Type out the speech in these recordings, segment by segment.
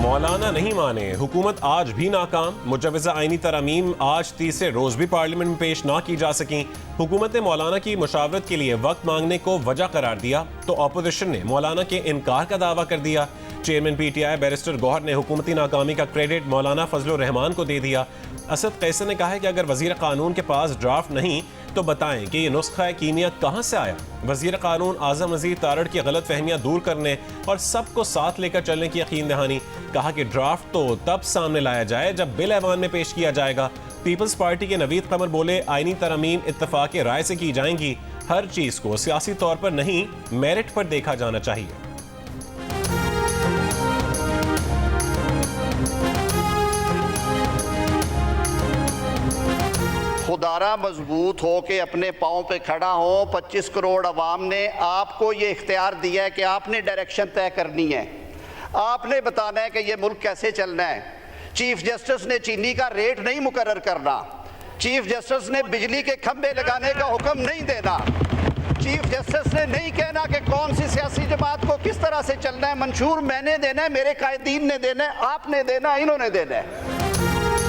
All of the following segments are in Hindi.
मौलाना नहीं माने, हुकूमत आज भी नाकाम। मुजवज़ा आईनी तरमीम आज तीसरे रोज भी पार्लियामेंट में पेश ना की जा सकी। हुकूमत ने मौलाना की मुशावरत के लिए वक्त मांगने को वजह करार दिया तो अपोजिशन ने मौलाना के इनकार का दावा कर दिया। चेयरमैन पीटीआई बैरिस्टर गौहर ने हुकूमती नाकामी का क्रेडिट मौलाना फजलुर रहमान को दे दिया। असद कैसर ने कहा है कि अगर वजीर कानून के पास ड्राफ्ट नहीं तो बताएं कि ये नुस्खा कीमिया कहां से आया। वजीर कानून आजम नज़ीर तारड़ की गलत फहमियां दूर करने और सबको साथ लेकर चलने की यकीन दहानी। कहा कि ड्राफ्ट तो तब सामने लाया जाए जब बिल ऐवान में पेश किया जाएगा। पीपल्स पार्टी के नवीद कमर बोले, आईनी तरमीम इत्तफाक राय से की जाएंगी। हर चीज को सियासी तौर पर नहीं मेरिट पर देखा जाना चाहिए। खुदारा मजबूत हो के अपने पाँव पे खड़ा हो। 25 करोड़ अवाम ने आपको ये इख्तियार दिया है कि आपने डायरेक्शन तय करनी है, आपने बताना है कि ये मुल्क कैसे चलना है। चीफ जस्टिस ने चीनी का रेट नहीं मुकर्रर करना, चीफ जस्टिस ने बिजली के खंभे लगाने का हुक्म नहीं देना, चीफ जस्टिस ने नहीं कहना कि कौन सी सियासी जमात को किस तरह से चलना है। मंशूर मैंने देना है, मेरे कायदीन ने देना है, आपने देना है, इन्होंने देना है।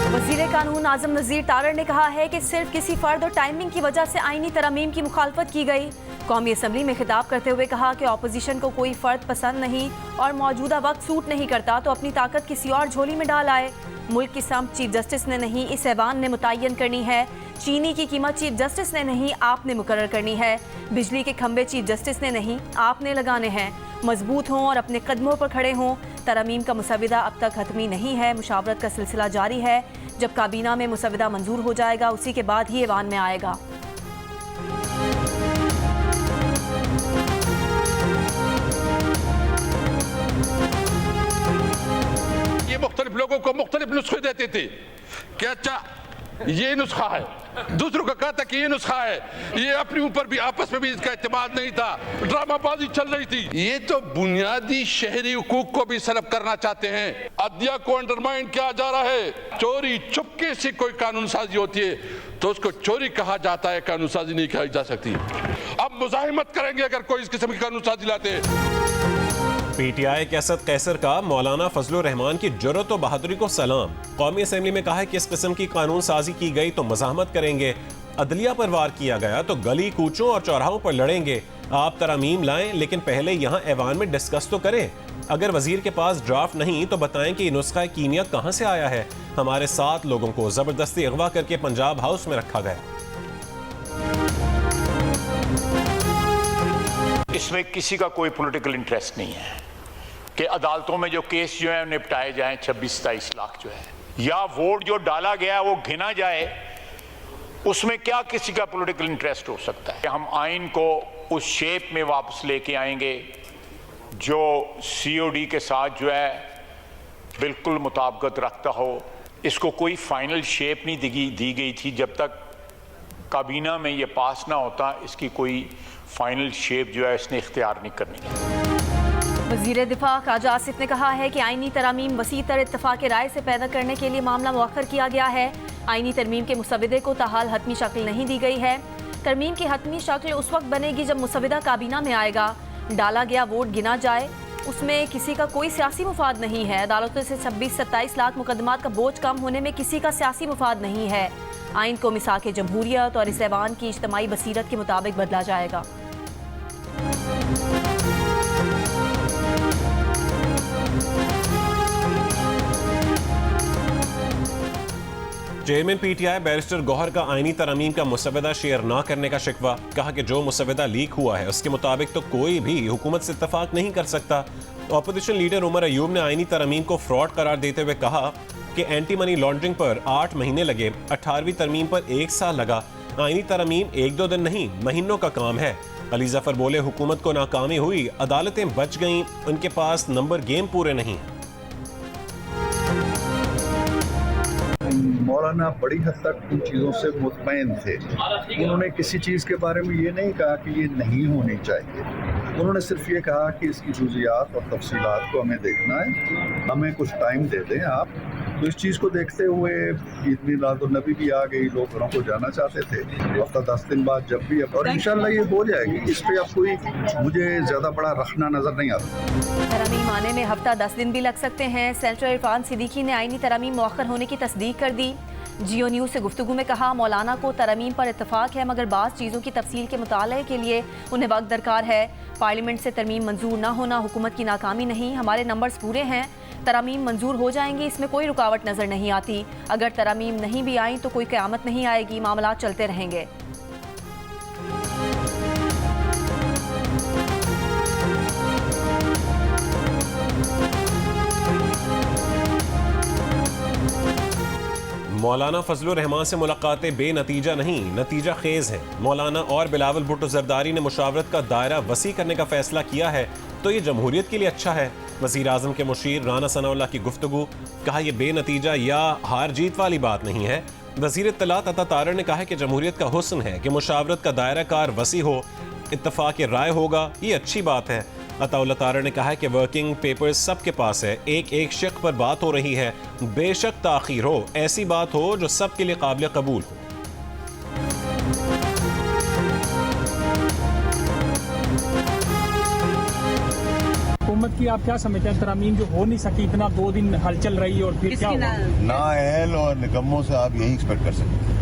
वज़ीर कानून आजम नज़ीर तारड़ ने कहा है कि सिर्फ किसी फर्द और टाइमिंग की वजह से आईनी तरमीम की मुखालफत की गई। कौमी असम्बली में खिताब करते हुए कहा कि अपोजिशन को कोई फर्द पसंद नहीं और मौजूदा वक्त सूट नहीं करता तो अपनी ताकत किसी और झोली में डाल आए। मुल्क की सम्त चीफ जस्टिस ने नहीं, इस ऐवान ने मुतय्यन करनी है। चीनी की कीमत चीफ जस्टिस ने नहीं, आपने मुकर्रर करनी है। बिजली के खंभे चीफ जस्टिस ने नहीं, आपने लगाने हैं। मजबूत हों और अपने कदमों पर खड़े हों। तरमीम का मुसविदा अब तक हतमी नहीं है, मुशावरत का सिलसिला जारी है। जब काबीना में मुसविदा मंजूर हो जाएगा उसी के बाद ही ऐवान में आएगा। ये मुख्तलिफ लोगों को मुख्तलिफ नुस्खे देते थे कि अच्छा ये नुस्खा है, दूसरों का कहता कि ये नुस्खा है। ये अपने ऊपर भी आपस में भी इसका इत्तेमाद नहीं था, ड्रामाबाजी चल रही थी। ये तो बुनियादी शहरी हुकूक को भी सलब करना चाहते हैं। अदलिया को अंडरमाइन किया जा रहा है। चोरी चुपके से कोई कानून साजी होती है तो उसको चोरी कहा जाता है, कानून साजी नहीं कही जा सकती। अब मुजाहिमत करेंगे अगर कोई इस किस्म की कानून साजी लाते हैं। पीटीआई के असद कैसर का मौलाना फजलुर रहमान की जुर्रत और बहादुरी को सलाम। कौमी असम्बली में कहा है कि इस किस्म की कानून साजी की गई तो मज़ाहमत करेंगे। अदलिया पर वार किया गया तो गली कूचों और चौराहों पर लड़ेंगे। आप तरमीम लाएं लेकिन पहले यहाँ ऐवान में डिस्कस तो करें। अगर वजीर के पास ड्राफ्ट नहीं तो बताएं कि नुस्खा कीमिया कहाँ से आया है। हमारे 7 लोगों को जबरदस्ती अगवा करके पंजाब हाउस में रखा गया। इसमें किसी का कोई पॉलिटिकल इंटरेस्ट नहीं है कि अदालतों में जो केस जो है निपटाए जाएं। 26-27 लाख जो है या वोट जो डाला गया वो गिना जाए, उसमें क्या किसी का पॉलिटिकल इंटरेस्ट हो सकता है। हम आइन को उस शेप में वापस लेके आएंगे जो सीओडी के साथ जो है बिल्कुल मुताबिकत रखता हो। इसको कोई फाइनल शेप नहीं दी गई थी। जब तक काबीना में ये पास ना होता इसकी कोई फाइनल शेप जो है इसने इख्तियार नहीं करनी। वज़ीर दिफा ख्वाजा आसिफ ने कहा है कि आईनी तरमीम वसी तर इत्तफाक राय से पैदा करने के लिए मामला मुअख्खर किया गया है। आईनी तरमीम के मुसविदे को ताहाल हतमी शक्ल नहीं दी गई है। तरमीम की हतमी शक्ल उस वक्त बनेगी जब मुसविदा काबीना में आएगा। डाला गया वोट गिना जाए, उसमें किसी का कोई सियासी मुफाद नहीं है। अदालतों से 26-27 लाख मुकदमात का बोझ कम होने में किसी का सियासी मुफाद नहीं है। आइन को मिसाक जमहूरियत और इस ऐवान की इज्तमाई बसीरत के मुताबिक बदला जाएगा। चेयरमैन पीटीआई बैरिस्टर गौहर का आईनी तरमीम का मुसविदा शेयर न करने का शिकवा। कहा कि जो मुसविदा लीक हुआ है उसके मुताबिक तो कोई भी हुकूमत से इत्तफाक नहीं कर सकता। अपोजिशन लीडर उमर अयूब ने आईनी तरमीम को फ्रॉड करार देते हुए कहा कि एंटी मनी लॉन्ड्रिंग पर 8 महीने लगे, 18वीं तरमीम पर 1 साल लगा। आईनी तरमीम 1-2 दिन नहीं महीनों का काम है। अली जफर बोले, हुकूमत को नाकामी हुई, अदालतें बच गईं, उनके पास नंबर गेम पूरे नहीं। मौलाना बड़ी हद तक इन चीज़ों से मुतमईन थे। उन्होंने किसी चीज़ के बारे में ये नहीं कहा कि ये नहीं होनी चाहिए। उन्होंने सिर्फ ये कहा कि इसकी जुज़ियात और तफसीलात को हमें देखना है, हमें कुछ टाइम दे दें आप, तो इस चीज़ को देखते हुए ईद मिलाद उन नबी भी आ गई, लोग घरों को जाना चाहते थे। हफ्ता 10 दिन बाद जब भी, और इंशाल्लाह ये हो जाएगी। इस पर अब कोई मुझे ज़्यादा बड़ा रखना नज़र नहीं आता। तरमीम आने में हफ्ता 10 दिन भी लग सकते हैं। सेनेटर इरफान सिद्दीकी ने आईनी तरमीम मौखर होने की तस्दीक कर दी। जियो न्यूज़ से गुफ्तगू में कहा, मौलाना को तरमीम पर इत्तफाक है, मगर बाज़ चीज़ों की तफसील के मुताले के लिए उन्हें वक्त दरकार है। पार्लियामेंट से तरमीम मंजूर ना होना हुकूमत की नाकामी नहीं, हमारे नंबर्स पूरे हैं, तरमीम मंजूर हो जाएंगी, इसमें कोई रुकावट नज़र नहीं आती। अगर तरमीम नहीं भी आई तो कोई क़यामत नहीं आएगी, मामला चलते रहेंगे। मौलाना फजलुर रहमान से मुलाकातें बेनतीजा नहीं, नतीजा खेज हैं। मौलाना और बिलावल भुट्टो जरदारी ने मुशावरत का दायरा वसी करने का फैसला किया है तो ये जमहूरियत के लिए अच्छा है। वज़ीर आज़म के मुशीर राना सनाउल्लाह की गुफ्तगू, कहा यह बेनतीजा या हार जीत वाली बात नहीं है। वज़ीर इत्तलात अता तारड़ ने कहा है कि जमहूरियत का हुस्न है कि मुशावरत का दायरा कार वसी हो, इत्तफाक राय होगा, ये अच्छी बात है। अताउल्लाह तारड़ ने कहा है कि वर्किंग पेपर्स सबके पास है, एक एक शक पर बात हो रही है, बेशक ताख़ीर हो, ऐसी बात हो जो सबके लिए काबिल कबूल हो। हुकूमत की आप क्या समझते हैं, तरामीम जो हो नहीं सकी, इतना 2 दिन हलचल रही और फिर क्या हुआ? नाअहल और निकम्मों से आप यही एक्सपेक्ट कर सकते हैं।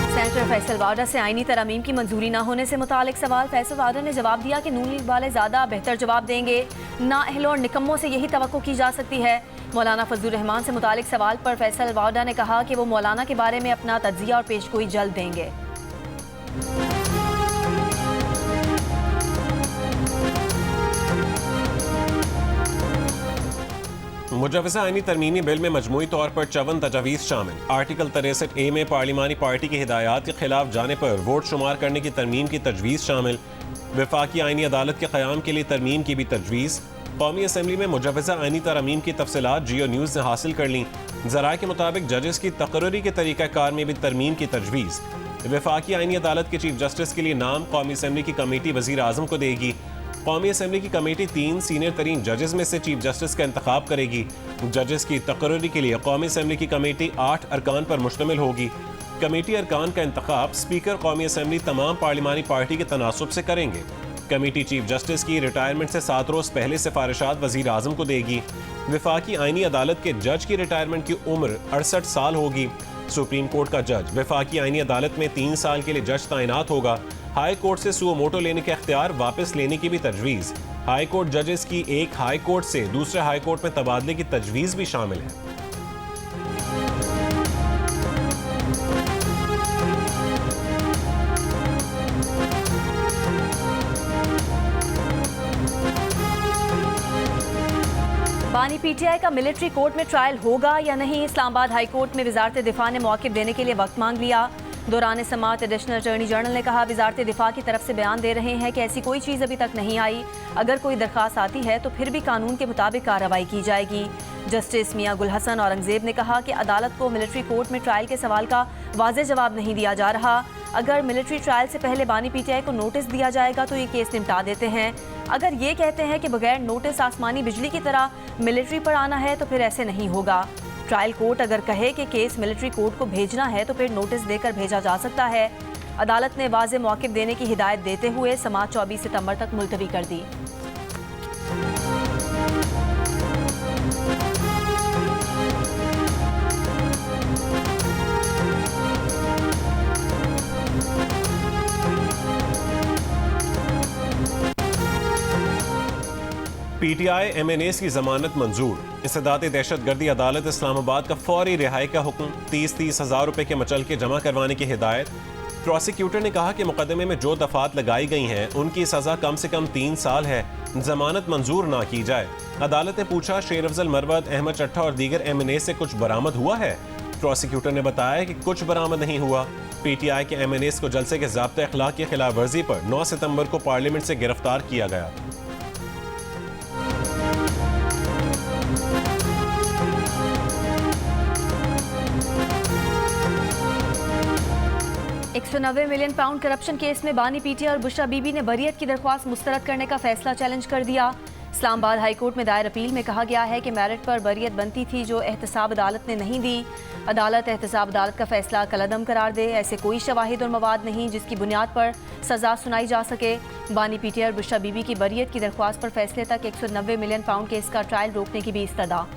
सेनेटर फैसल वाडा से आईनी तरमीम की मंजूरी न होने से मुतालिक सवाल फैसल वाडा ने जवाब दिया कि नून लीग वाले ज़्यादा बेहतर जवाब देंगे, नाअहल और निकम्मों से यही तवक्को की जा सकती है। मौलाना फजलुर रहमान से मुतालिक सवाल पर फैसल वाडा ने कहा कि वो मौलाना के बारे में अपना तज्जिया और पेशगोई जल्द देंगे। मुजवज़ा आईनी तरमीमी बिल में मजमूई तौर पर 54 तजावीज़ शामिल। आर्टिकल 63A में पार्लिमानी पार्टी की हिदायत के खिलाफ जाने पर वोट शुमार करने की तरमीम की तजवीज़ शामिल। वफाकी आईनी अदालत के क़याम के लिए तरमीम की भी तजवीज़। कौमी असम्बली में मुजवज़ा आईनी तरमीम की तफसीलात जियो न्यूज़ ने हासिल कर ली। ज़राए के मुताबिक जजेस की तकर्री के तरीक़ाकार में भी तरमीम की तजवीज़। वफाकी आईनी अदालत के चीफ जस्टिस के लिए नाम कौमी असम्बली की कमेटी वज़ीर आज़म को देगी। कौमी असम्बली की कमेटी 3 सीनियर तरीन जजेस में से चीफ जस्टिस का इंतखाब करेगी। जजेस की तकर्री के लिए कौमी असम्बली की कमेटी 8 अरकान पर मुश्तमिल होगी। कमेटी अरकान का इंतखाब स्पीकर कौमी असम्बली तमाम पार्लिमानी पार्टी के तनासुब से करेंगे। कमेटी चीफ जस्टिस की रिटायरमेंट से 7 रोज़ पहले सिफारिशात वज़ीर आज़म को देगी। वफाकी आईनी अदालत के जज की रिटायरमेंट की उम्र 68 साल होगी। सुप्रीम कोर्ट का जज वफाकी आईनी अदालत में 3 साल के लिए जज तैनात होगा। हाई कोर्ट से सुओ मोटो लेने के अख्तियार वापस लेने की भी तजवीज़। हाई कोर्ट जजेस की एक हाई कोर्ट से दूसरे हाई कोर्ट में तबादले की तजवीज़ भी शामिल है। बानी पीटीआई का मिलिट्री कोर्ट में ट्रायल होगा या नहीं, इस्लामाबाद हाई कोर्ट में वजारत दिफा ने मौक़िफ़ देने के लिए वक्त मांग लिया। दौरान समाअत एडिशनल अटॉर्नी जनरल ने कहा, वजारत दिफा की तरफ से बयान दे रहे हैं कि ऐसी कोई चीज़ अभी तक नहीं आई, अगर कोई दरख्वास्त आती है तो फिर भी कानून के मुताबिक कार्रवाई की जाएगी। जस्टिस मियां गुल हसन औरंगजेब ने कहा कि अदालत को मिलिट्री कोर्ट में ट्रायल के सवाल का वाज़ेह जवाब नहीं दिया जा रहा। अगर मिलिट्री ट्रायल से पहले बानी पीटीआई को नोटिस दिया जाएगा तो ये केस निपटा देते हैं। अगर ये कहते हैं कि बगैर नोटिस आसमानी बिजली की तरह मिलिट्री पर आना है तो फिर ऐसे नहीं होगा। ट्रायल कोर्ट अगर कहे कि केस मिलिट्री कोर्ट को भेजना है तो फिर नोटिस देकर भेजा जा सकता है। अदालत ने वाज़ेह मौक़िफ़ देने की हिदायत देते हुए समाअत 24 सितंबर तक मुलतवी कर दी। पीटीआई MNAs की जमानत मंजूर। इस्तेदाद दहशतगर्दी अदालत इस्लामाबाद का फौरी रिहाई का हुक्म। 30-30 हज़ार रुपए के मचलके जमा करवाने की हिदायत। प्रोसिक्यूटर ने कहा कि मुकदमे में जो दफात लगाई गई हैं उनकी सज़ा कम से कम 3 साल है, जमानत मंजूर ना की जाए। अदालत ने पूछा, शेर अफजल मरवत, अहमद चट्टा और दीगर MNA से कुछ बरामद हुआ है? प्रोसिक्यूटर ने बताया कि कुछ बरामद नहीं हुआ। पीटीआई के MNAs को जलसे के ज़ाब्ते अखलाक की खिलाफ वर्जी पर 9 सितंबर को पार्लियामेंट से गिरफ्तार किया गया। 190 मिलियन पाउंड करप्शन केस में बानी पीटीआई और बुशरा बीबी ने बरियत की दरख्वास्त मुस्तरद करने का फैसला चैलेंज कर दिया। इस्लामाबाद हाईकोर्ट में दायर अपील में कहा गया है कि मेरिट पर बरियत बनती थी जो एहतसाब अदालत ने नहीं दी। अदालत एहतसाब अदालत का फैसला कलअदम करार दे। ऐसे कोई शवाहिद और मवाद नहीं जिसकी बुनियाद पर सजा सुनाई जा सके। बानी पीटीआई और बुशरा बीबी की बरियत की दरख्वास्त पर फैसले तक 190 मिलियन पाउंड केस का ट्रायल रोकने की भी इस्तदा।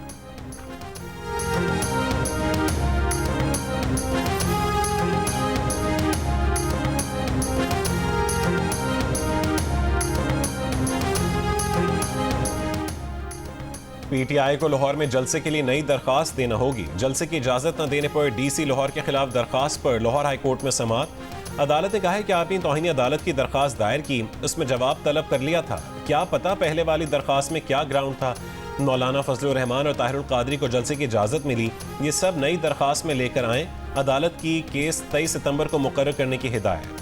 पीटीआई को लाहौर में जलसे के लिए नई दरखास्त देना होगी। जलसे की इजाजत न देने पर डीसी लाहौर के खिलाफ दरखास्त पर लाहौर हाई कोर्ट में समाअत। अदालत ने कहा है कि आपने तौहीन अदालत की दरखास्त दायर की, उसमें जवाब तलब कर लिया था। क्या पता पहले वाली दरखास्त में क्या ग्राउंड था। मौलाना फजलुर रहमान और ताहिरुल कादरी को जलसे की इजाजत मिली, ये सब नई दरखास्त में लेकर आए। अदालत की केस 23 सितंबर को मुकर्रर करने की हिदायत।